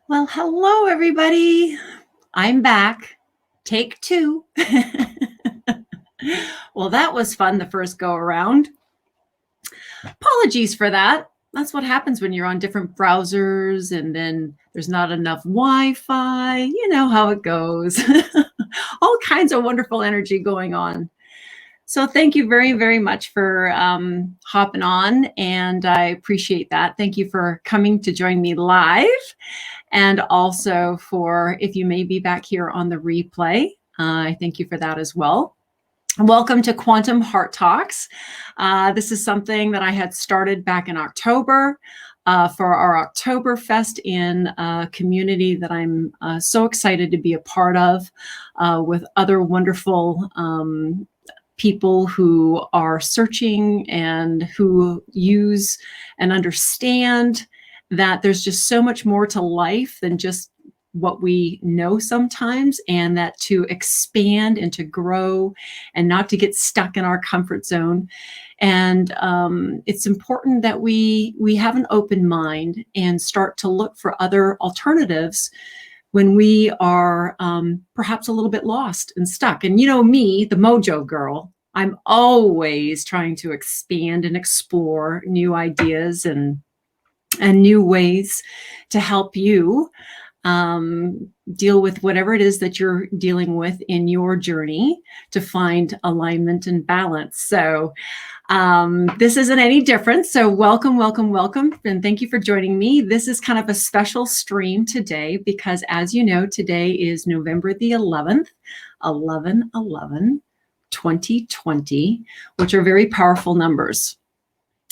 Well, hello, everybody. I'm back. Take two. Well, that was fun the first go around. Apologies for that. That's what happens when you're on different browsers and then there's not enough Wi Fi. You know how it goes. All kinds of wonderful energy going on. So, thank you very, very much for hopping on, and I appreciate that. Thank you for coming to join me live. And also for if you may be back here on the replay. I thank you for that as well. Welcome to Quantum Heart Talks. This is something that I had started back in October for our Oktoberfest in a community that I'm so excited to be a part of with other wonderful people who are searching and who use and understand that there's just so much more to life than just what we know sometimes, and that to expand and to grow and not to get stuck in our comfort zone. And it's important that we have an open mind and start to look for other alternatives when we are perhaps a little bit lost and stuck. And you know me, the mojo girl, I'm always trying to expand and explore new ideas and new ways to help you deal with whatever it is that you're dealing with in your journey to find alignment and balance. So this isn't any different. So welcome, welcome, welcome. And thank you for joining me. This is kind of a special stream today because, as you know, today is November the 11th, 11/11/2020, which are very powerful numbers.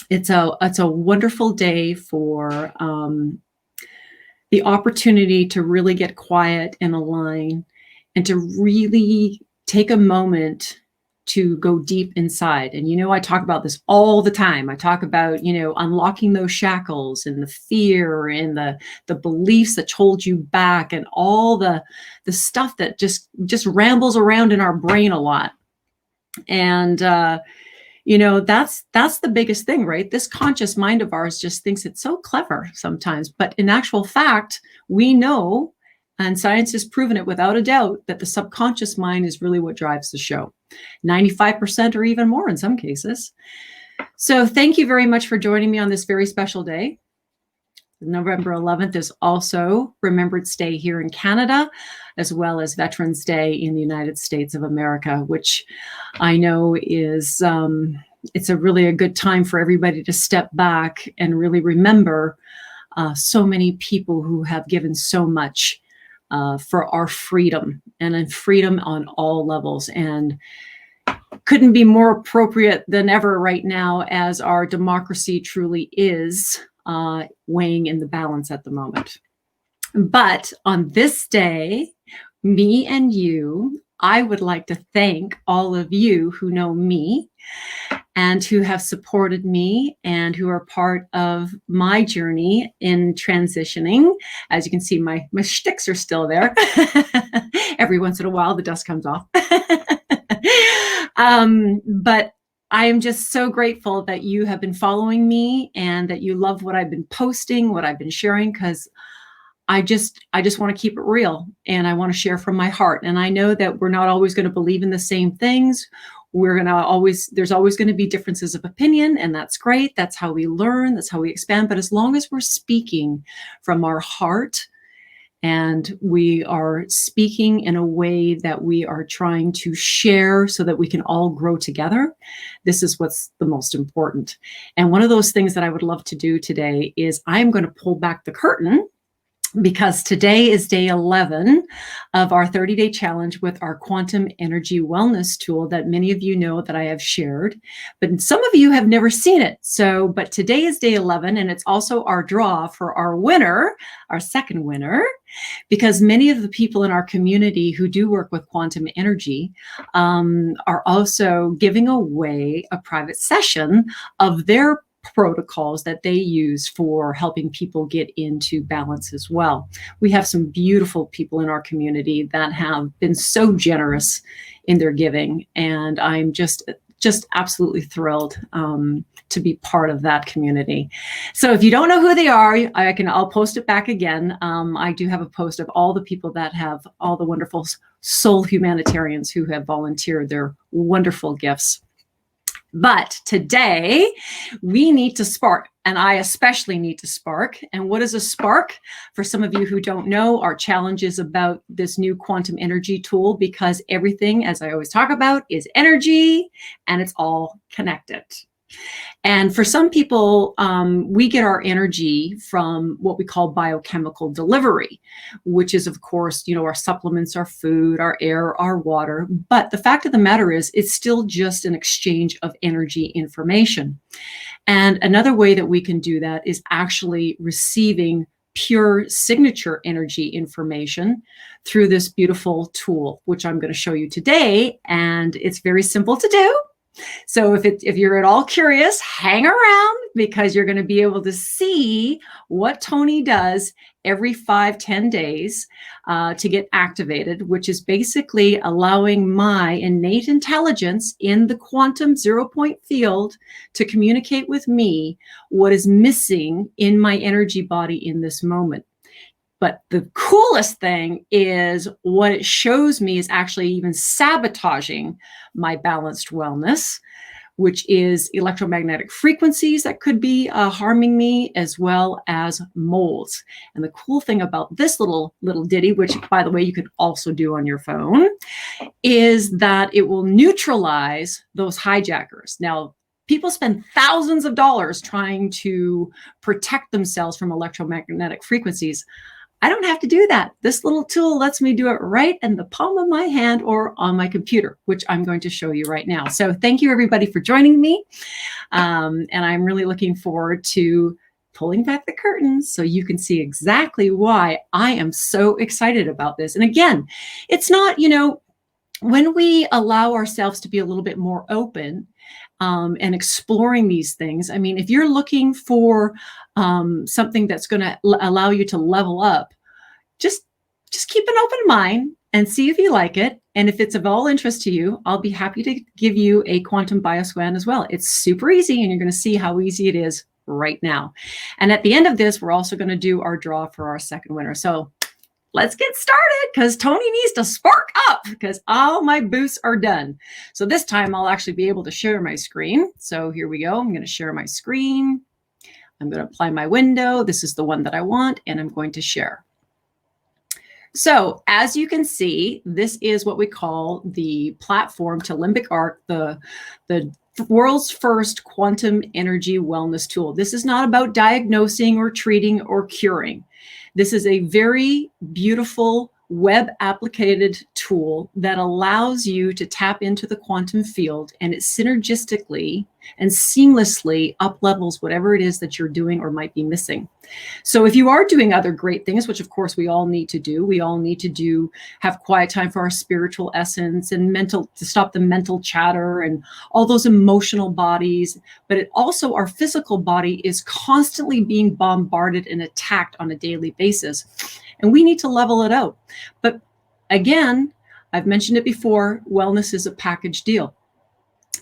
It's a wonderful day for the opportunity to really get quiet and align and to really take a moment to go deep inside. And, you know, I talk about this all the time. I talk about, you know, unlocking those shackles and the fear and the beliefs that hold you back and all the stuff that just rambles around in our brain a lot. And, you know, that's the biggest thing, right? This conscious mind of ours just thinks it's so clever sometimes, but in actual fact, we know, and science has proven it without a doubt, that the subconscious mind is really what drives the show. 95% or even more in some cases. So thank you very much for joining me on this very special day. November 11th is also Remembrance Day here in Canada, as well as Veterans Day in the United States of America, which I know is, it's a good time for everybody to step back and really remember so many people who have given so much for our freedom and in freedom on all levels. And couldn't be more appropriate than ever right now, as our democracy truly is weighing in the balance at the moment. But on this day, me and you, I would like to thank all of you who know me and who have supported me and who are part of my journey in transitioning. As you can see, my shticks are still there. Every once in a while, the dust comes off. But I am just so grateful that you have been following me and that you love what I've been posting, what I've been sharing, because I just want to keep it real and I want to share from my heart. And I know that we're not always going to believe in the same things. There's always going to be differences of opinion, and that's great. That's how we learn. That's how we expand. But as long as we're speaking from our heart, and we are speaking in a way that we are trying to share so that we can all grow together, this is what's the most important. And one of those things that I would love to do today is I'm going to pull back the curtain, because today is day 11 of our 30-day challenge with our quantum energy wellness tool that many of you know that I have shared, but some of you have never seen it. But today is day 11, and it's also our draw for our winner, our second winner, because many of the people in our community who do work with quantum energy are also giving away a private session of their protocols that they use for helping people get into balance as well. We have some beautiful people in our community that have been so generous in their giving, and I'm just just absolutely thrilled to be part of that community. So if you don't know who they are, I'll post it back again. I do have a post of all the people that have, all the wonderful soul humanitarians who have volunteered their wonderful gifts. But today we need to spark, and I especially need to spark. And what is a spark? For some of you who don't know, our challenge is about this new quantum energy tool, because everything, as I always talk about, is energy and it's all connected. And for some people, we get our energy from what we call biochemical delivery, which is, of course, our supplements, our food, our air, our water. But the fact of the matter is, it's still just an exchange of energy information. And another way that we can do that is actually receiving pure signature energy information through this beautiful tool, which I'm going to show you today. And it's very simple to do. So if you're at all curious, hang around, because you're going to be able to see what Tony does every 5-10 days to get activated, which is basically allowing my innate intelligence in the quantum 0-point field to communicate with me what is missing in my energy body in this moment. But the coolest thing is what it shows me is actually even sabotaging my balanced wellness, which is electromagnetic frequencies that could be harming me, as well as molds. And the cool thing about this little ditty, which, by the way, you could also do on your phone, is that it will neutralize those hijackers. Now, people spend thousands of dollars trying to protect themselves from electromagnetic frequencies. I don't have to do that. This little tool lets me do it right in the palm of my hand or on my computer, which I'm going to show you right now. So thank you, everybody, for joining me. And I'm really looking forward to pulling back the curtains so you can see exactly why I am so excited about this. And again, it's not, when we allow ourselves to be a little bit more open and exploring these things. I mean, if you're looking for something that's going to allow you to level up, just keep an open mind and see if you like it. And if it's of all interest to you, I'll be happy to give you a quantum bioscan as well. It's super easy, and you're going to see how easy it is right now. And at the end of this, we're also going to do our draw for our second winner. So let's get started, because Tony needs to spark up, because all my boosts are done. So this time I'll actually be able to share my screen. So here we go. I'm going to share my screen. I'm going to apply my window. This is the one that I want, and I'm going to share. So as you can see, this is what we call the platform to Limbic Arc, the world's first quantum energy wellness tool. This is not about diagnosing or treating or curing. This is a very beautiful web applicated tool that allows you to tap into the quantum field, and it synergistically and seamlessly up levels whatever it is that you're doing or might be missing. So if you are doing other great things, which of course we all need to do, have quiet time for our spiritual essence and to stop the mental chatter and all those emotional bodies. But it also, our physical body is constantly being bombarded and attacked on a daily basis. And we need to level it out. But again, I've mentioned it before, wellness is a package deal.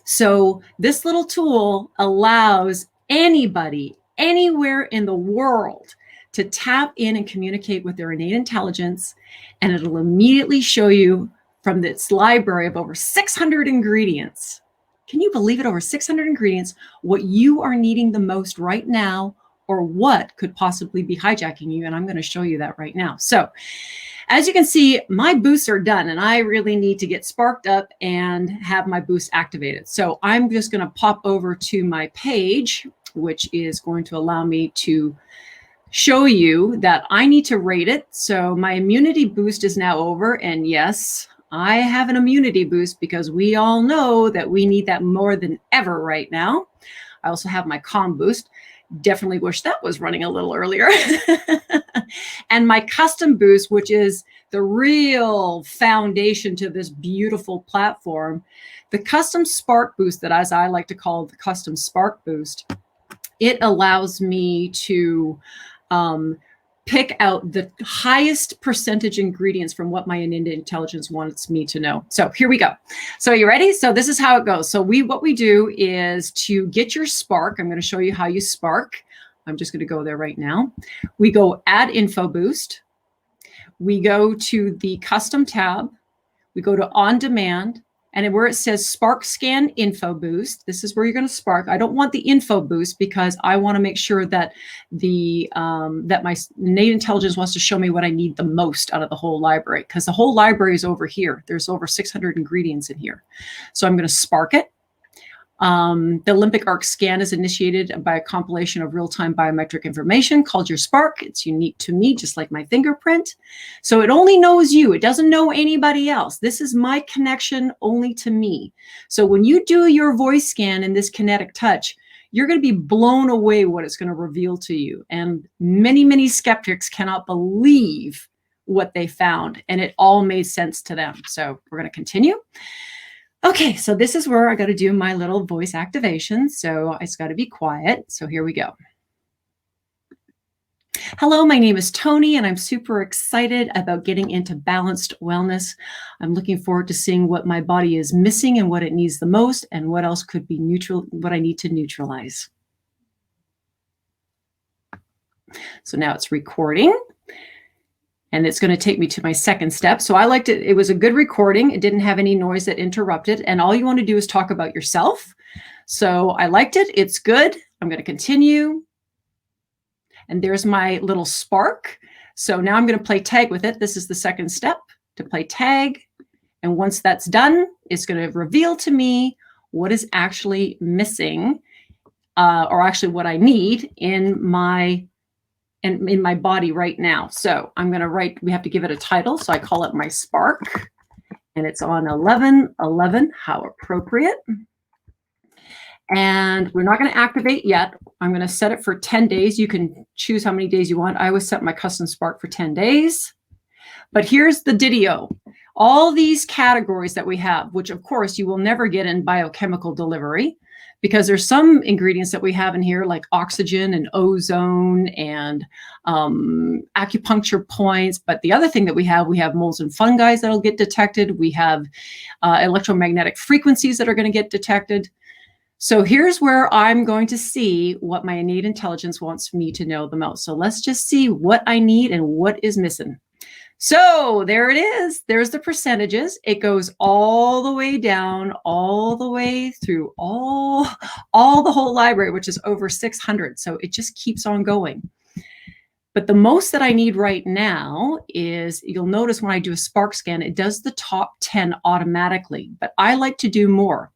So this little tool allows anybody, anywhere in the world, to tap in and communicate with their innate intelligence, and it'll immediately show you from its library of over 600 ingredients. Can you believe it? Over 600 ingredients, what you are needing the most right now, or what could possibly be hijacking you. And I'm going to show you that right now. So as you can see, my boosts are done, and I really need to get sparked up and have my boost activated. So I'm just going to pop over to my page, which is going to allow me to show you that I need to rate it. So my immunity boost is now over. And yes, I have an immunity boost, because we all know that we need that more than ever right now. I also have my calm boost. Definitely wish that was running a little earlier. And my custom boost, which is the real foundation to this beautiful platform, the custom spark boost, that, as I like to call the custom spark boost, it allows me to pick out the highest percentage ingredients from what my innate intelligence wants me to know. So here we go. So are you ready? So this is how it goes. So what we do is to get your spark. I'm going to show you how you spark. I'm just going to go there right now. We go add info boost. We go to the custom tab. We go to on demand. And where it says Spark Scan Info Boost, this is where you're going to spark. I don't want the info boost because I want to make sure that that my innate intelligence wants to show me what I need the most out of the whole library, because the whole library is over here. There's over 600 ingredients in here. So I'm going to spark it. The Olympic Arc scan is initiated by a compilation of real-time biometric information called your Spark. It's unique to me, just like my fingerprint. So it only knows you. It doesn't know anybody else. This is my connection only to me. So when you do your voice scan in this kinetic touch, you're going to be blown away what it's going to reveal to you. And many, many skeptics cannot believe what they found, and it all made sense to them. So we're going to continue. Okay, so this is where I got to do my little voice activation. So it's got to be quiet. So here we go. Hello, my name is Tony, and I'm super excited about getting into balanced wellness. I'm looking forward to seeing what my body is missing and what it needs the most, and what else could be neutral, what I need to neutralize. So now it's recording. And it's going to take me to my second step. So I liked it. It was a good recording. It didn't have any noise that interrupted. And all you want to do is talk about yourself. So I liked it. It's good. I'm going to continue. And there's my little spark. So now I'm going to play tag with it. This is the second step, to play tag. And once that's done, it's going to reveal to me what is actually missing, or actually what I need in my body right now. So I'm going to write, we have to give it a title. So I call it my spark, and it's on 11/11, how appropriate. And we're not going to activate yet. I'm going to set it for 10 days. You can choose how many days you want. I always set my custom spark for 10 days. But here's the didio. All these categories that we have, which of course you will never get in biochemical delivery, because there's some ingredients that we have in here like oxygen and ozone and acupuncture points. But the other thing that we have molds and fungi that'll get detected. We have electromagnetic frequencies that are going to get detected. So here's where I'm going to see what my innate intelligence wants me to know the most. So let's just see what I need and what is missing. So there it is. There's the percentages. It goes all the way down, all the way through all the whole library, which is over 600. So it just keeps on going. But the most that I need right now is, you'll notice when I do a spark scan, it does the top 10 automatically, but I like to do more.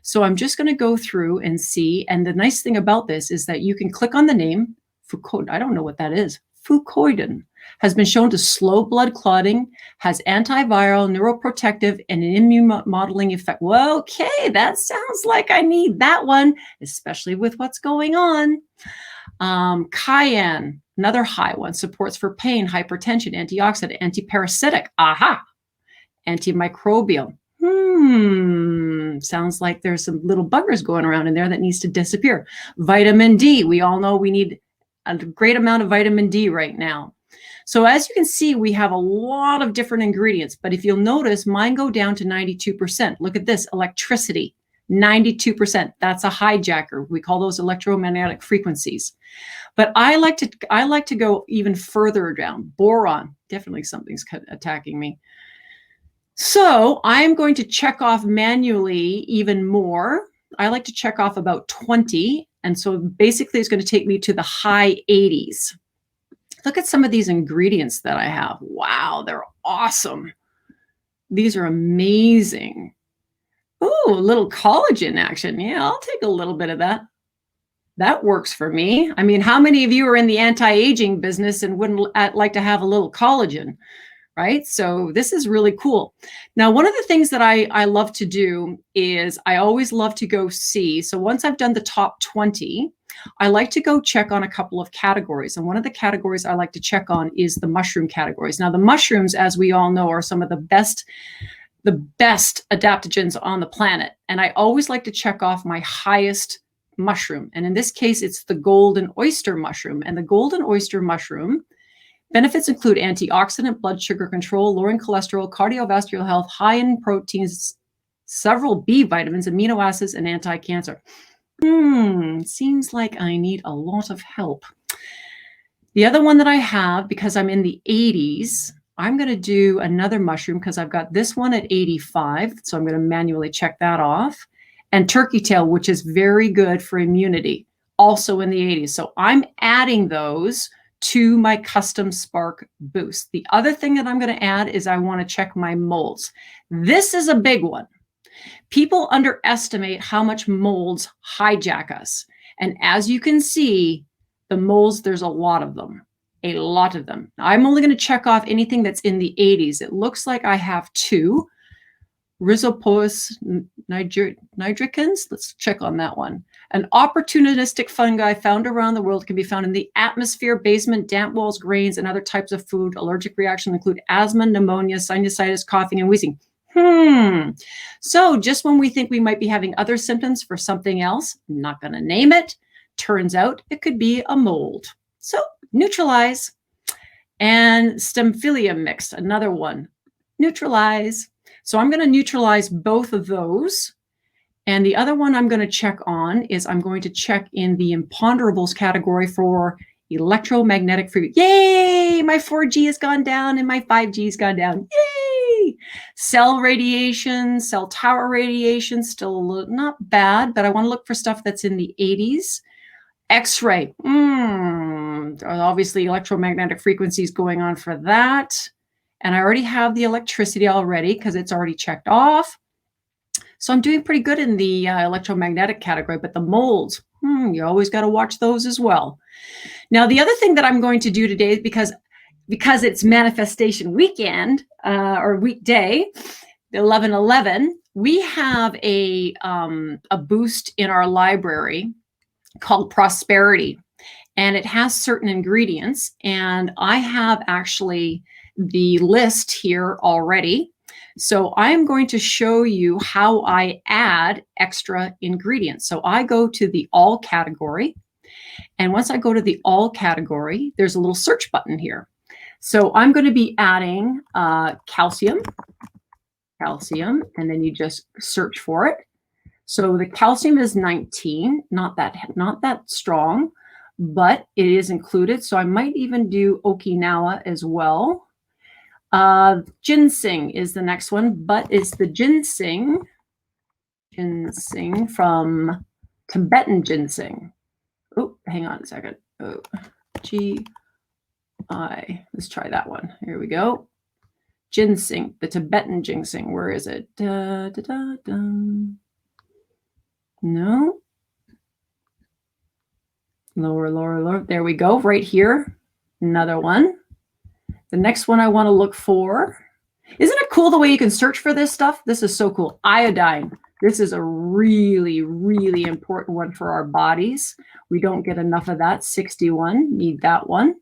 So I'm just going to go through and see. And the nice thing about this is that you can click on the name, Fucoidan. I don't know what that is. Fucoidan has been shown to slow blood clotting, has antiviral, neuroprotective, and an immune modeling effect. Well, okay, that sounds like I need that one, especially with what's going on. Cayenne, another high one, supports for pain, hypertension, antioxidant, antiparasitic. Aha! Antimicrobial. Sounds like there's some little buggers going around in there that needs to disappear. Vitamin D. We all know we need a great amount of vitamin D right now. So as you can see, we have a lot of different ingredients, but if you'll notice, mine go down to 92%. Look at this, electricity, 92%. That's a hijacker. We call those electromagnetic frequencies. But I like to go even further down. Boron, definitely something's attacking me. So I'm going to check off manually even more. I like to check off about 20. And so basically it's going to take me to the high 80s. Look at some of these ingredients that I have. Wow, they're awesome. These are amazing. Ooh, a little collagen action. Yeah, I'll take a little bit of that. That works for me. I mean, how many of you are in the anti-aging business and wouldn't like to have a little collagen, right? So this is really cool. Now, one of the things that I love to do is I always love to go see. So once I've done the top 20, I like to go check on a couple of categories. And one of the categories I like to check on is the mushroom categories. Now, the mushrooms, as we all know, are some of the best adaptogens on the planet. And I always like to check off my highest mushroom. And in this case, it's the golden oyster mushroom. And the golden oyster mushroom Benefits include antioxidant, blood sugar control, lowering cholesterol, cardiovascular health, high in proteins, several B vitamins, amino acids, and anti-cancer. Seems like I need a lot of help. The other one that I have, because I'm in the 80s, I'm going to do another mushroom because I've got this one at 85. So I'm going to manually check that off. And turkey tail, which is very good for immunity, also in the 80s. So I'm adding those to my custom Spark boost. The other thing that I'm going to add is I want to check my molds. This is a big one. People underestimate how much molds hijack us. And as you can see, the molds, there's a lot of them. A lot of them. I'm only going to check off anything that's in the 80s. It looks like I have 2. Rhizopus nigricans. Let's check on that one. An opportunistic fungi found around the world can be found in the atmosphere, basement, damp walls, grains, and other types of food. Allergic reactions include asthma, pneumonia, sinusitis, coughing, and wheezing. So just when we think we might be having other symptoms for something else, I'm not going to name it, turns out it could be a mold. So neutralize. And Stemphilium mixed, another one. Neutralize. So I'm going to neutralize both of those. And the other one I'm going to check on is I'm going to check in the imponderables category for electromagnetic frequency. Yay! My 4G has gone down and my 5G has gone down. Yay! Cell radiation, cell tower radiation, still not bad, but I want to look for stuff that's in the 80s. X-ray. Obviously electromagnetic frequencies going on for that. And I already have the electricity already because it's already checked off. So I'm doing pretty good in the electromagnetic category, but the molds, you always got to watch those as well. Now, the other thing that I'm going to do today is because it's manifestation weekend or weekday, 11/11, we have a boost in our library called Prosperity, and it has certain ingredients, and I have actually the list here already. So I'm going to show you how I add extra ingredients. So I go to the all category, and once I go to the all category, there's a little search button here. So I'm going to be adding calcium, and then you just search for it. So the calcium is 19, not that strong, but it is included. So I might even do Okinawa as well. Ginseng is the next one, but it's the ginseng from Tibetan ginseng. Oh, hang on a second. Oh, G-I. Let's try that one. Here we go. Ginseng, the Tibetan ginseng. Where is it? No. Lower. There we go. Right here. Another one. The next one I want to look for. Isn't it cool the way you can search for this stuff? This is so cool. Iodine. This is a really, really important one for our bodies. We don't get enough of that. 61. Need that one.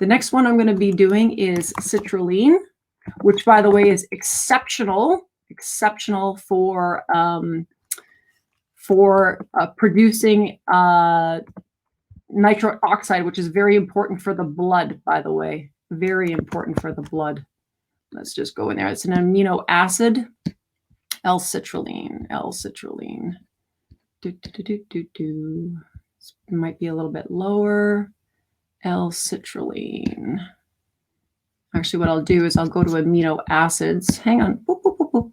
The next one I'm going to be doing is citrulline, which, by the way, is exceptional for producing nitric oxide, which is very important for the blood, by the way. Very important for the blood. Let's just go in there. It's an amino acid. L-citrulline. It might be a little bit lower. L-citrulline. Actually, what I'll do is I'll go to amino acids. Hang on. Boop, boop, boop, boop.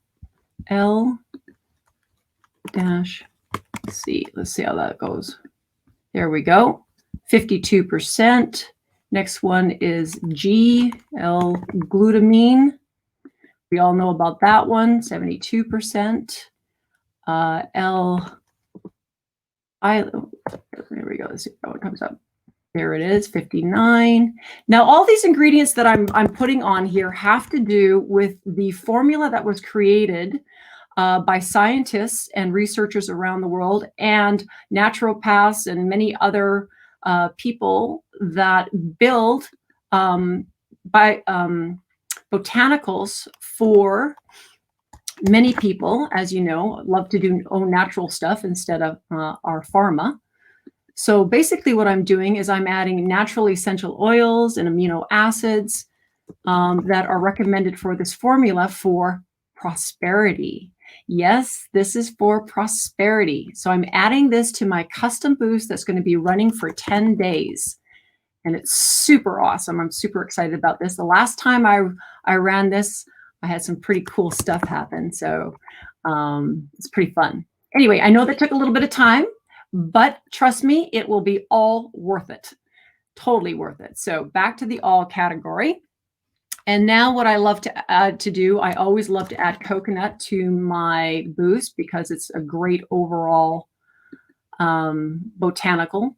L-C. Let's see how that goes. There we go. 52%. Next one is L-glutamine. We all know about that one, 72%. There we go. Let's see how it comes up. There it is, 59. Now, all these ingredients that I'm putting on here have to do with the formula that was created by scientists and researchers around the world, and naturopaths and many other people that build botanicals for many people, as you know, love to do own natural stuff instead of our pharma. So basically what I'm doing is I'm adding natural essential oils and amino acids that are recommended for this formula for prosperity. Yes, this is for prosperity. So I'm adding this to my custom boost that's going to be running for 10 days. And it's super awesome. I'm super excited about this. The last time I ran this, I had some pretty cool stuff happen. So it's pretty fun. Anyway, I know that took a little bit of time, but trust me, it will be all worth it. Totally worth it. So back to the all category. And now what I love to do, I always love to add coconut to my boost because it's a great overall botanical.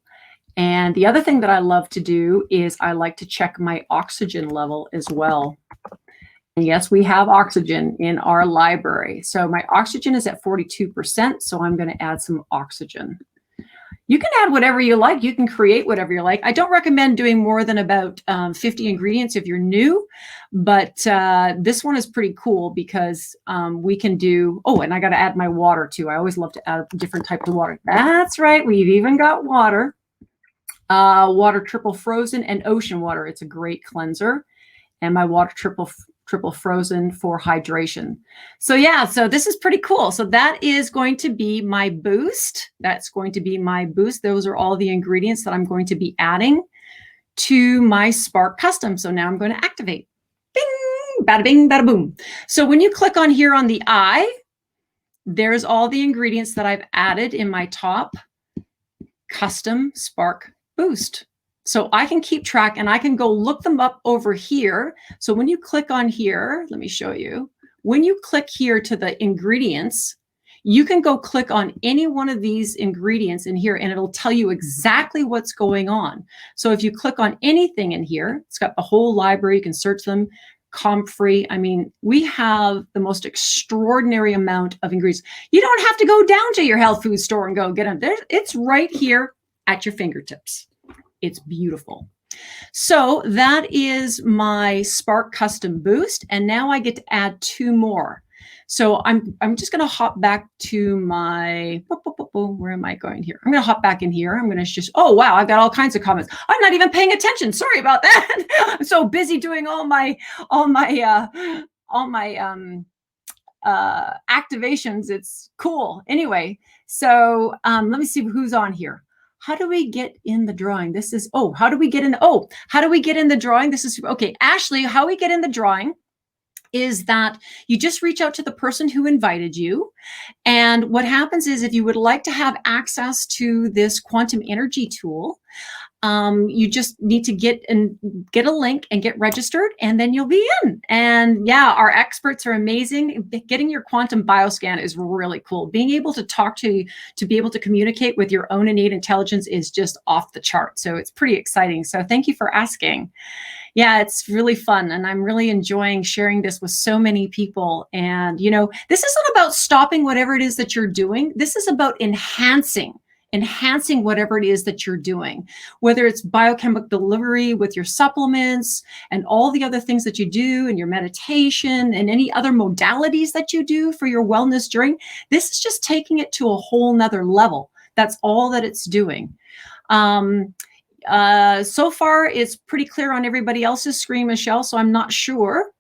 And the other thing that I love to do is I like to check my oxygen level as well. And yes, we have oxygen in our library. So my oxygen is at 42%, so I'm going to add some oxygen. You can add whatever you like. You can create whatever you like. I don't recommend doing more than about 50 ingredients if you're new, but this one is pretty cool because we can do, oh, and I got to add my water too. I always love to add different types of water. That's right. We've even got water. Water triple frozen and ocean water. It's a great cleanser. And my water triple frozen for hydration. So yeah, so this is pretty cool. So that is going to be my boost. That's going to be my boost. Those are all the ingredients that I'm going to be adding to my Spark Custom. So now I'm going to activate. Bing, bada bing, bada boom. So when you click on here on the eye, there's all the ingredients that I've added in my top custom Spark Boost. So I can keep track and I can go look them up over here. So when you click on here, let me show you. When you click here to the ingredients, you can go click on any one of these ingredients in here and it'll tell you exactly what's going on. So if you click on anything in here, it's got the whole library, you can search them, comp-free. I mean, we have the most extraordinary amount of ingredients. You don't have to go down to your health food store and go get them. It's right here at your fingertips. It's beautiful. So that is my Spark Custom Boost. And now I get to add two more. So I'm just going to hop back to my, where am I going here? I'm going to hop back in here. I'm going to just, oh, wow, I've got all kinds of comments. I'm not even paying attention. Sorry about that. I'm so busy doing all my activations. It's cool. Anyway, so let me see who's on here. How do we get in the drawing? This is, oh, how do we get in? Oh, how do we get in the drawing? This is, okay, Ashley, how we get in the drawing is that you just reach out to the person who invited you. And what happens is if you would like to have access to this quantum energy tool, you just need to get a link and get registered, and then you'll be in. And yeah, our experts are amazing. Getting your quantum bioscan is really cool. Being able to talk to be able to communicate with your own innate intelligence is just off the chart. So it's pretty exciting. So thank you for asking. Yeah, it's really fun. And I'm really enjoying sharing this with so many people. And, you know, this isn't about stopping whatever it is that you're doing. This is about enhancing whatever it is that you're doing, whether it's biochemical delivery with your supplements and all the other things that you do and your meditation and any other modalities that you do for your wellness journey. This is just taking it to a whole nother level. That's all that it's doing. So far, it's pretty clear on everybody else's screen, Michelle, so I'm not sure.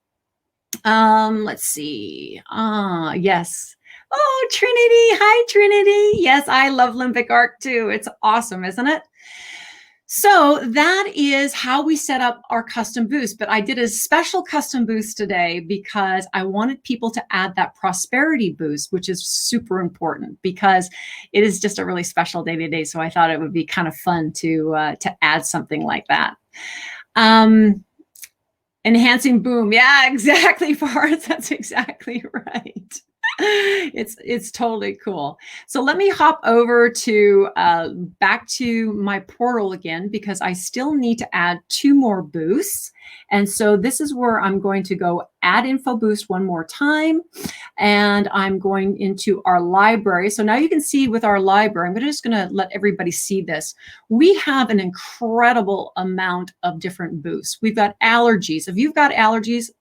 Let's see. Yes. Oh, Trinity. Hi, Trinity. Yes, I love Limbic Arc too. It's awesome, isn't it? So that is how we set up our custom boost. But I did a special custom boost today because I wanted people to add that prosperity boost, which is super important because it is just a really special day today. So I thought it would be kind of fun to add something like that. Enhancing boom. Yeah, exactly, Forrest. That's exactly right. It's totally cool. So let me hop over to back to my portal again because I still need to add two more boosts. And so this is where I'm going to go add info boost one more time. And I'm going into our library. So now you can see with our library, I'm just going to let everybody see this. We have an incredible amount of different boosts. We've got allergies. If you've got allergies,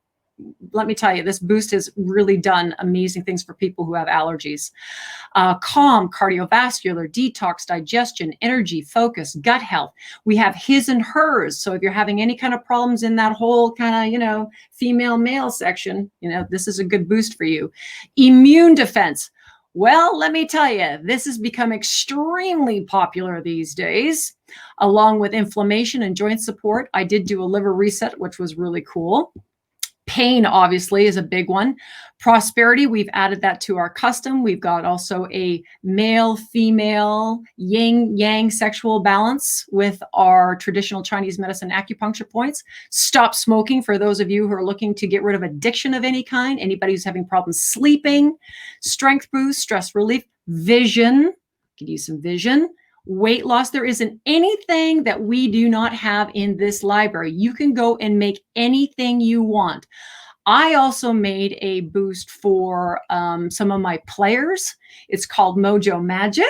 let me tell you, this boost has really done amazing things for people who have allergies. Calm, cardiovascular, detox, digestion, energy, focus, gut health. We have his and hers. So if you're having any kind of problems in that whole kind of, female male section, this is a good boost for you. Immune defense. Well, let me tell you, this has become extremely popular these days, along with inflammation and joint support. I did do a liver reset, which was really cool. Pain, obviously, is a big one. Prosperity, we've added that to our custom. We've got also a male, female, yin, yang sexual balance with our traditional Chinese medicine acupuncture points. Stop smoking for those of you who are looking to get rid of addiction of any kind. Anybody who's having problems sleeping. Strength boost, stress relief, vision. Could use some vision. Weight loss. There isn't anything that we do not have in this library. You can go and make anything you want. I also made a boost for some of my players. It's called Mojo Magic,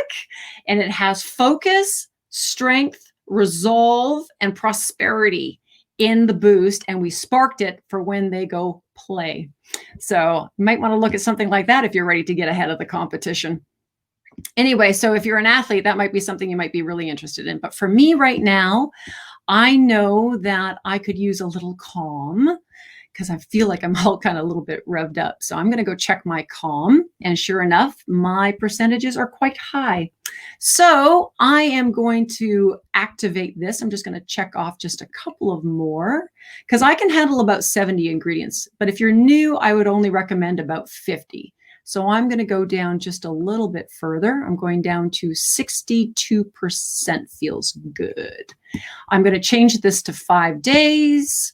and it has focus, strength, resolve, and prosperity in the boost, and we sparked it for when they go play. So you might want to look at something like that if you're ready to get ahead of the competition. Anyway, so if you're an athlete, that might be something you might be really interested in. But for me right now, I know that I could use a little calm because I feel like I'm all kind of a little bit revved up. So I'm going to go check my calm. And sure enough, my percentages are quite high. So I am going to activate this. I'm just going to check off just a couple of more because I can handle about 70 ingredients. But if you're new, I would only recommend about 50. So I'm going to go down just a little bit further. I'm going down to 62% feels good. I'm going to change this to 5 days,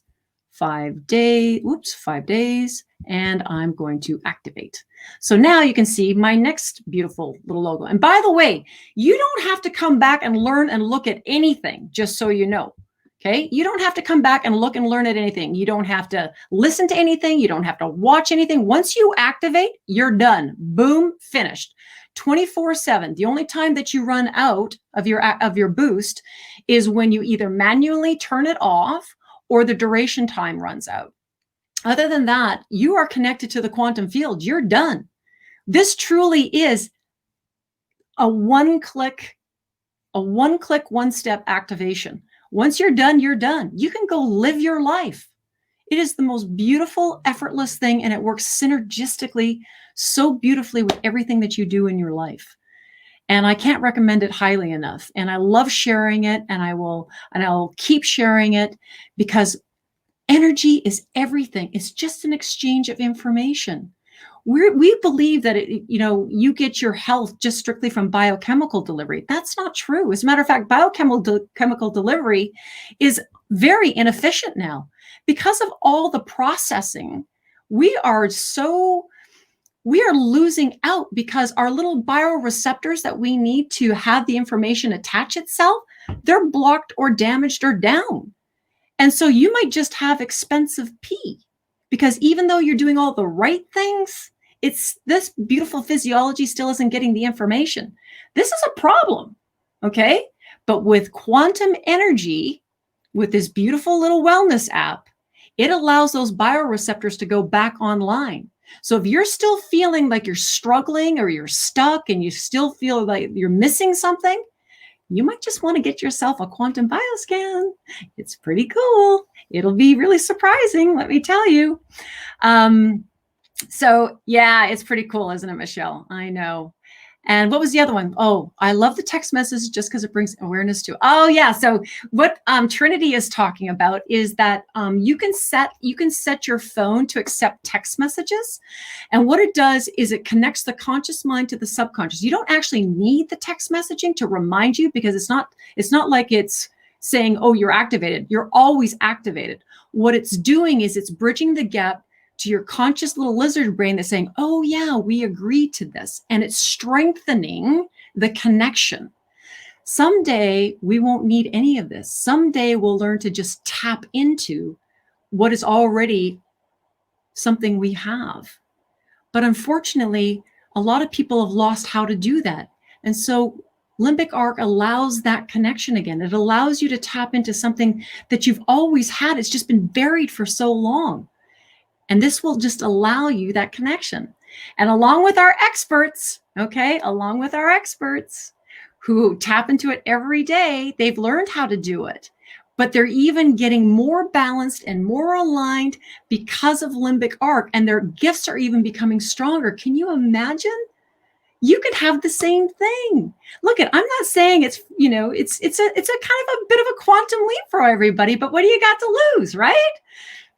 5 days, and I'm going to activate. So now you can see my next beautiful little logo. And by the way, you don't have to come back and learn and look at anything, just so you know. Okay, you don't have to come back and look and learn at anything. You don't have to listen to anything. You don't have to watch anything. Once you activate, you're done. Boom, finished. 24/7. The only time that you run out of your boost is when you either manually turn it off or the duration time runs out. Other than that, you are connected to the quantum field. You're done. This truly is a one-click, one-step activation. Once you're done, you're done. You can go live your life. It is the most beautiful, effortless thing, and it works synergistically so beautifully with everything that you do in your life. And I can't recommend it highly enough. And I love sharing it, and I'll keep sharing it because energy is everything. It's just an exchange of information. We believe that you get your health just strictly from biochemical delivery. That's not true. As a matter of fact, biochemical delivery is very inefficient now because of all the processing. We are losing out because our little bioreceptors that we need to have the information attach itself, they're blocked or damaged or down. And so you might just have expensive pee because even though you're doing all the right things, it's this beautiful physiology still isn't getting the information. This is a problem, okay? But with quantum energy, with this beautiful little wellness app, it allows those bioreceptors to go back online. So if you're still feeling like you're struggling or you're stuck and you still feel like you're missing something, you might just want to get yourself a quantum bioscan. It's pretty cool. It'll be really surprising, let me tell you. So yeah, it's pretty cool, isn't it, Michelle? I know. And what was the other one? Oh, I love the text message just because it brings awareness to. Oh yeah. So what Trinity is talking about is that you can set your phone to accept text messages, and what it does is it connects the conscious mind to the subconscious. You don't actually need the text messaging to remind you because it's not like it's saying, oh, you're activated. You're always activated. What it's doing is it's bridging the gap to your conscious little lizard brain that's saying, oh yeah, we agree to this. And it's strengthening the connection. Someday we won't need any of this. Someday we'll learn to just tap into what is already something we have. But unfortunately, a lot of people have lost how to do that. And so Limbic Arc allows that connection again. It allows you to tap into something that you've always had. It's just been buried for so long. And this will just allow you that connection. And along with our experts, okay, along with our experts who tap into it every day, they've learned how to do it. But they're even getting more balanced and more aligned because of limbic arc, and their gifts are even becoming stronger. Can you imagine? You could have the same thing. Look, I'm not saying it's, you know, it's a kind of a bit of a quantum leap for everybody, but what do you got to lose, right?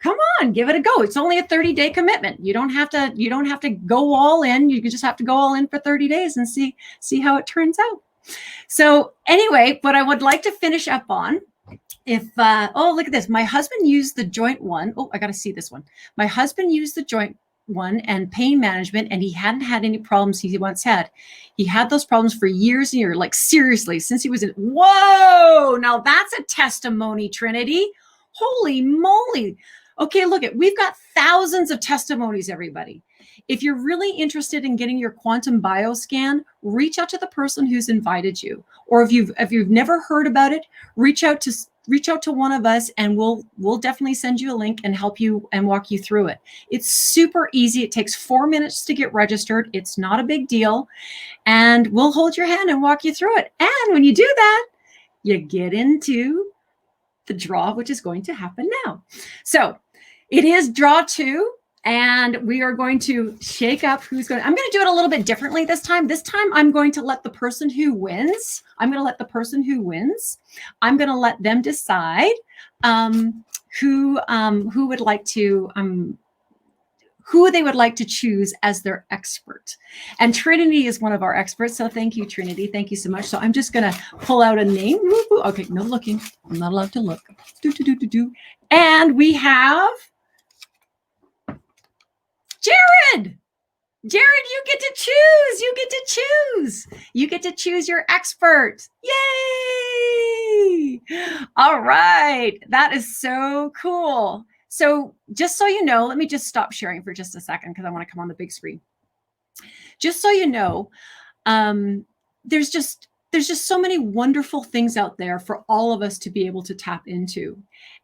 Come on, give it a go. It's only a 30-day commitment. You don't have to go all in. You just have to go all in for 30 days and see how it turns out. So anyway, what I would like to finish up on, oh, look at this. My husband used the joint one. Oh, I got to see this one. My husband used the joint one and pain management, and he hadn't had any problems he once had. He had those problems for years and years, like seriously, since he was in, whoa, now that's a testimony, Trinity. Holy moly. Okay, look, we've got thousands of testimonies, everybody. If you're really interested in getting your quantum bioscan, reach out to the person who's invited you. Or if you've never heard about it, reach out to one of us, and we'll definitely send you a link and help you and walk you through it. It's super easy. It takes 4 minutes to get registered. It's not a big deal. And we'll hold your hand and walk you through it. And when you do that, you get into the draw, which is going to happen now. So it is draw 2. And we are going to shake up I'm going to do it a little bit differently this time. This time I'm going to let the person who wins, I'm going to let them decide who would like to, who they would like to choose as their expert. And Trinity is one of our experts. So thank you, Trinity. Thank you so much. So I'm just going to pull out a name. Okay, no looking. I'm not allowed to look. And we have Jared. Jared, you get to choose. You get to choose your expert. Yay! All right. That is so cool. So just so you know, let me just stop sharing for just a second because I want to come on the big screen. Just so you know, there's just so many wonderful things out there for all of us to be able to tap into.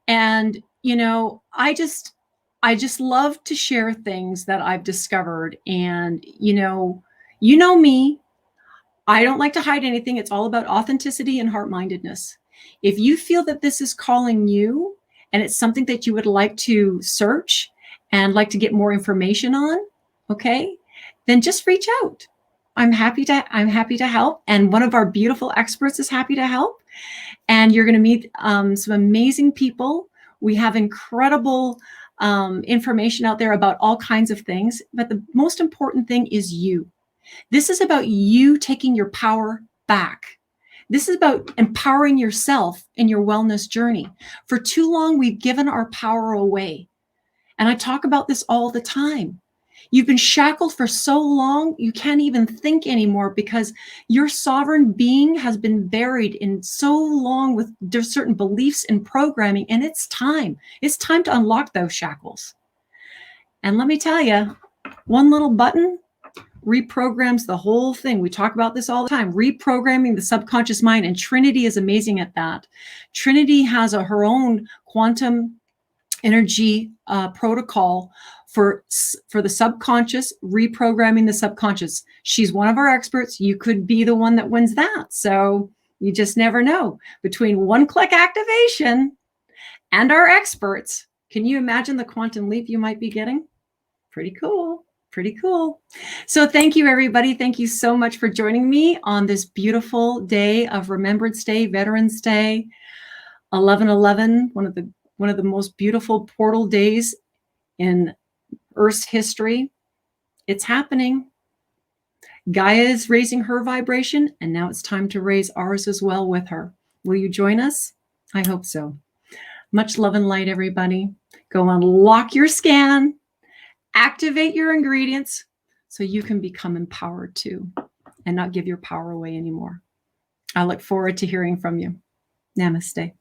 And, you know, I just love to share things that I've discovered. And, you know me, I don't like to hide anything. It's all about authenticity and heart-mindedness. If you feel that this is calling you and it's something that you would like to search and like to get more information on, okay, then just reach out. I'm happy to help. And one of our beautiful experts is happy to help. And you're going to meet some amazing people. We have incredible information out there about all kinds of things. But the most important thing is you. This is about you taking your power back. This is about empowering yourself in your wellness journey. For too long, we've given our power away. And I talk about this all the time. You've been shackled for so long, you can't even think anymore because your sovereign being has been buried in so long with certain beliefs and programming, and it's time. It's time to unlock those shackles. And let me tell you, one little button reprograms the whole thing. We talk about this all the time, reprogramming the subconscious mind, and Trinity is amazing at that. Trinity has her own quantum energy protocol for the subconscious, reprogramming the subconscious. She's one of our experts. You could be the one that wins that. So you just never know. Between one-click activation and our experts, can you imagine the quantum leap you might be getting? Pretty cool. Pretty cool. So thank you, everybody. Thank you so much for joining me on this beautiful day of Remembrance Day, Veterans Day, 11/11, one of the most beautiful portal days in Earth's history. It's happening. Gaia is raising her vibration, and now it's time to raise ours as well with her. Will you join us? I hope so. Much love and light, everybody. Go unlock your scan, activate your ingredients so you can become empowered too and not give your power away anymore. I look forward to hearing from you. Namaste.